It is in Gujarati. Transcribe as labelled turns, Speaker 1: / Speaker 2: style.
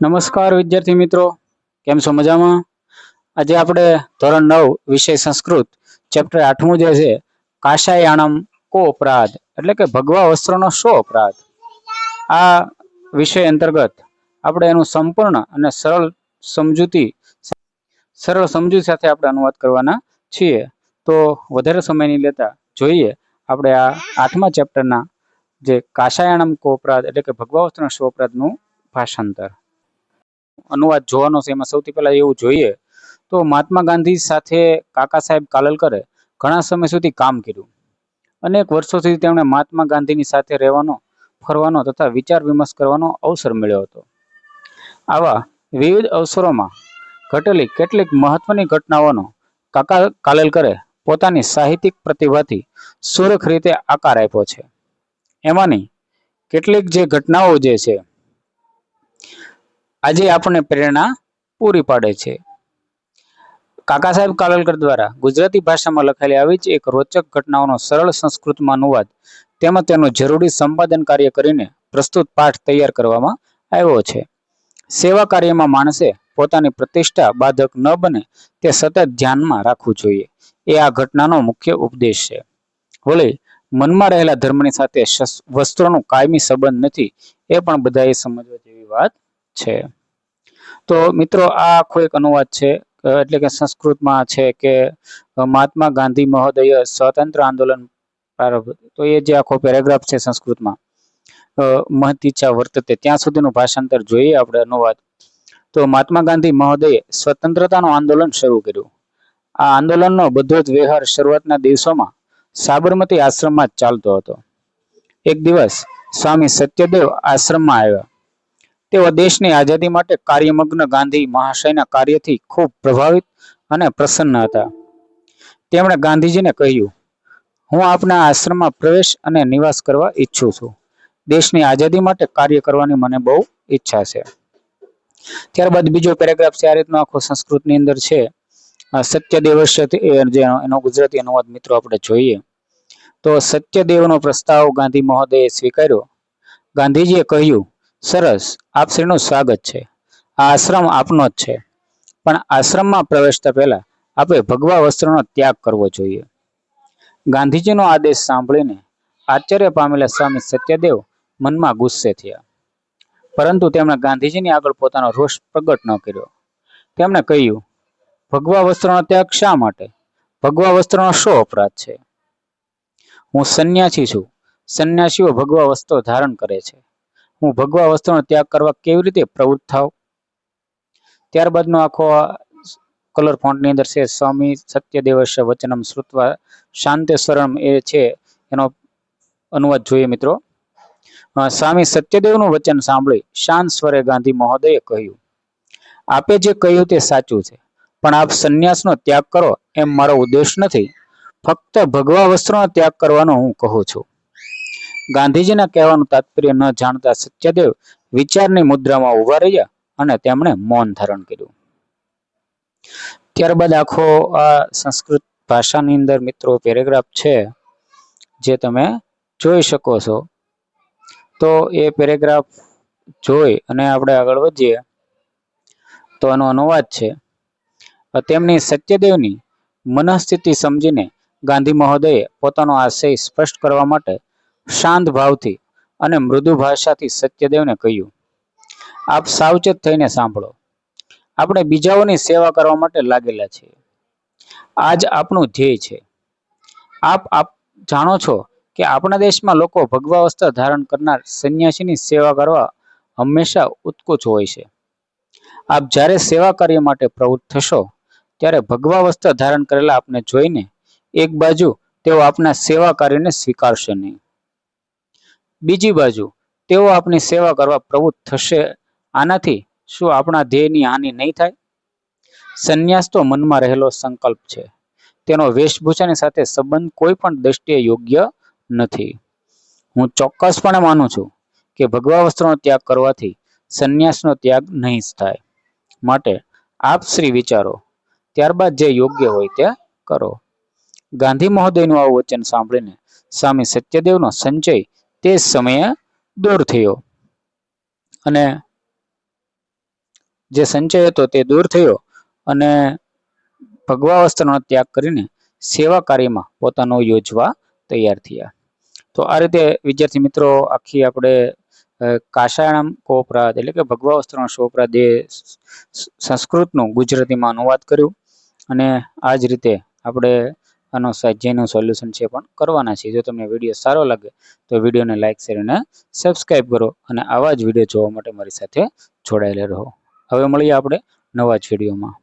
Speaker 1: નમસ્કાર વિદ્યાર્થી મિત્રો, કેમ છો? મજામાં? આજે આપણે ધોરણ 9 વિષય સંસ્કૃત ચેપ્ટર 8મું જે છે કાશાયાણમ કો અપરાધ એટલે કે ભગવા વસ્ત્રનો શો અપરાધ, આ વિષય અંતર્ગત આપણે એનું સંપૂર્ણ અને સરળ સમજૂતી સાથે આપણે અનુવાદ કરવાના છીએ. તો વધારે સમય નહીં લેતા જોઈએ આપણે આ 8મા ચેપ્ટરના જે કાશાયાણમ કો અપરાધ એટલે કે ભગવા વસ્ત્રનો શો અપરાધનું ભાષાંતર અનુવાદ જોવાનો છે. એમાં સૌથી પહેલા એવું જોઈએ તો મહાત્મા ગાંધી સાથે કાકા સાહેબ કાલેલકરે ઘણા સમય સુધી કામ કર્યું. અનેક વર્ષો સુધી તેમણે મહાત્મા ગાંધીની સાથે રહેવાનો, ફરવાનો તથા વિચાર વિમર્શ કરવાનો અવસર મળ્યો હતો. આવા વિવિધ અવસરોમાં ઘટેલી કેટલીક મહત્વની ઘટનાઓનો કાકા કાલેલકરે પોતાની સાહિત્યિક પ્રતિભાથી સુરખ રીતે આકાર આપ્યો છે. એમાંની કેટલીક જે ઘટનાઓ જે છે આજે આપણને પ્રેરણા પૂરી પાડે છે. કાકા સાહેબ કાલેલકર દ્વારા ગુજરાતી ભાષામાં લખાયેલી આવી જ એક રોચક ઘટનાઓનો સરળ સંસ્કૃતમાં અનુવાદ તેમજ તેનું જરૂરી સંપાદન કાર્ય કરીને પ્રસ્તુત પાઠ તૈયાર કરવામાં આવ્યો છે. સેવા કાર્યમાં માણસે પોતાની પ્રતિષ્ઠા બાધક ન બને તે સતત ધ્યાનમાં રાખવું જોઈએ, એ આ ઘટનાનો મુખ્ય ઉપદેશ છે. વળી મનમાં રહેલા ધર્મની સાથે વસ્ત્રોનું કાયમી સંબંધ નથી, એ પણ બધાએ સમજવા જેવી વાત છે. તો મિત્રો, આ આખો એક અનુવાદ છે, એટલે કે સંસ્કૃતમાં છે કે મહાત્મા ગાંધી મહોદય સ્વતંત્ર આંદોલન પ્રારંભ, તો એ જે આખો પેરેગ્રાફ છે સંસ્કૃતમાં મહતીચ્છા વર્તતે ત્યાં સુધીનું ભાષાંતર જોઈએ આપણે અનુવાદ. તો મહાત્મા ગાંધી મહોદયે સ્વતંત્રતાનું આંદોલન શરૂ કર્યું. આ આંદોલનનો બધો જ વ્યવહાર શરૂઆતના દિવસોમાં સાબરમતી આશ્રમમાં જ ચાલતો હતો. એક દિવસ સ્વામી સત્યદેવ આશ્રમમાં આવ્યા. તેઓ દેશની આઝાદી માટે કાર્યમગ્ન ગાંધી મહાશયના કાર્યથી ખૂબ પ્રભાવિત અને પ્રસન્ન હતા. તેમણે ગાંધીજીને કહ્યું, હું આપના આશ્રમમાં પ્રવેશ અને નિવાસ કરવા ઈચ્છું છું. દેશની આઝાદી માટે કાર્ય કરવાની મને બહુ ઈચ્છા છે. ત્યારબાદ બીજો પેરેગ્રાફ છે, આ રીતનો આખો સંસ્કૃતની અંદર છે. સત્યદેવસ્ય એનો ગુજરાતી અનુવાદ મિત્રો આપણે જોઈએ તો સત્યદેવનો પ્રસ્તાવ ગાંધી મહોદયે સ્વીકાર્યો. ગાંધીજીએ કહ્યું, સરસ, આપ શ્રીનું સ્વાગત છે. આ આશ્રમ આપનો જ છે, પણ આશ્રમમાં પ્રવેશતા પહેલા આપે ભગવા વસ્ત્રનો ત્યાગ કરવો જોઈએ. ગાંધીજીનો આદેશ સાંભળીને આશ્ચર્ય પામેલા સ્વામી સત્યદેવ મનમાં ગુસ્સે થયા, પરંતુ તેમણે ગાંધીજીની આગળ પોતાનો રોષ પ્રગટ ન કર્યો. તેમણે કહ્યું, ભગવા વસ્ત્રનો ત્યાગ શા માટે? ભગવા વસ્ત્રનો શો અપરાધ છે? હું સંન્યાસી છું. સંન્યાસીઓ ભગવા વસ્ત્રો ધારણ કરે છે. હું ભગવા વસ્ત્રનો ત્યાગ કરવા કેવી રીતે પ્રવૃત્ત થાવ? ત્યારબાદનો આખો કલર ફોન્ટની અંદર છે, સ્વામી સત્યદેવસ્ય વચનમ શ્રુત્વા શાંતેશ્વરમ, એ છે એનો અનુવાદ જોઈએ મિત્રો. સ્વામી સત્યદેવનું વચન સાંભળી શાંત સ્વરે ગાંધી મહોદયે કહ્યું, આપે જે કહ્યું તે સાચું છે, પણ આપ સંન્યાસનો ત્યાગ કરો એમ મારો ઉદ્દેશ નથી. ફક્ત ભગવા વસ્ત્રનો ત્યાગ કરવાનો હું કહું છું. ગાંધીજીના કહેવાનું તાત્પર્ય ન જાણતા સત્યદેવ વિચારની મુદ્રામાં ઉભા રહ્યા અને તેમણે મૌન ધારણ કર્યું. ત્યારબાદ આખો આ સંસ્કૃત ભાષાની અંદર મિત્રો પેરેગ્રાફ છે, જે તમે જોઈ શકો છો. તો એ પેરેગ્રાફ જોઈ અને આપણે આગળ વધીએ તો એનો અનુવાદ છે. તેમની સત્યદેવની મનઃસ્થિતિ સમજીને ગાંધી મહોદયે પોતાનો આશય સ્પષ્ટ કરવા માટે શાંત ભાવથી અને મૃદુ ભાષાથી સત્યદેવને કહ્યું, આપ સાવચેત થઈને સાંભળો. આપણે બીજાઓની સેવા કરવા માટે લાગેલા છીએ. આ જ આપણું ધ્યેય છે. આપ જાણો છો કે આપણા દેશમાં લોકો ભગવા વસ્ત્ર ધારણ કરનાર સંન્યાસીની સેવા કરવા હંમેશા ઉત્કુચ હોય છે. આપ જ્યારે સેવા કાર્ય માટે પ્રવૃત્ત થશો ત્યારે ભગવા વસ્ત્ર ધારણ કરેલા આપને જોઈને એક બાજુ તેઓ આપના સેવા કાર્યને સ્વીકારશે નહીં, બીજી બાજુ તેઓ આપની સેવા કરવા પ્રવૃત્ત થશે. આનાથી શું આપણા ધ્યેયની હાનિ નહીં થાય? સંન્યાસ તો મનમાં રહેલો સંકલ્પ છે. તેનો વેશભૂષાની સાથે સંબંધ કોઈ પણ દ્રષ્ટિએ યોગ્ય નથી. હું ચોક્કસપણે માનું છું કે ભગવા વસ્ત્રનો ત્યાગ કરવાથી સંન્યાસનો ત્યાગ નહીં થાય. માટે આપ શ્રી વિચારો, ત્યારબાદ જે યોગ્ય હોય તે કરો. ગાંધી મહોદયનું આવું વચન સાંભળીને સ્વામી સત્યદેવનો સંચય તે જ સમયે દૂર થયો અને જે સંચય હતો તે દૂર થયો અને ભગવા વસ્ત્રનો ત્યાગ કરીને સેવા કાર્યમાં પોતાનો યોજવા તૈયાર થયા. તો આ રીતે વિદ્યાર્થી મિત્રો આખી આપણે કાશાયણમ કોપરાદ એટલે કે ભગવા વસ્ત્રનો શોપરાદ એ સંસ્કૃતનું ગુજરાતીમાં અનુવાદ કર્યું અને આ જ રીતે આપણે આનો સ્વાધ્યાયનું સોલ્યુશન છે પણ કરવાના છે. જો તમને વિડીયો સારો લાગે તો વિડીયોને લાઇક શેર અને સબસ્ક્રાઈબ કરો અને આવા જ વિડીયો જોવા માટે મારી સાથે જોડાયેલા રહો. હવે મળીએ આપણે નવા જ વિડીયોમાં.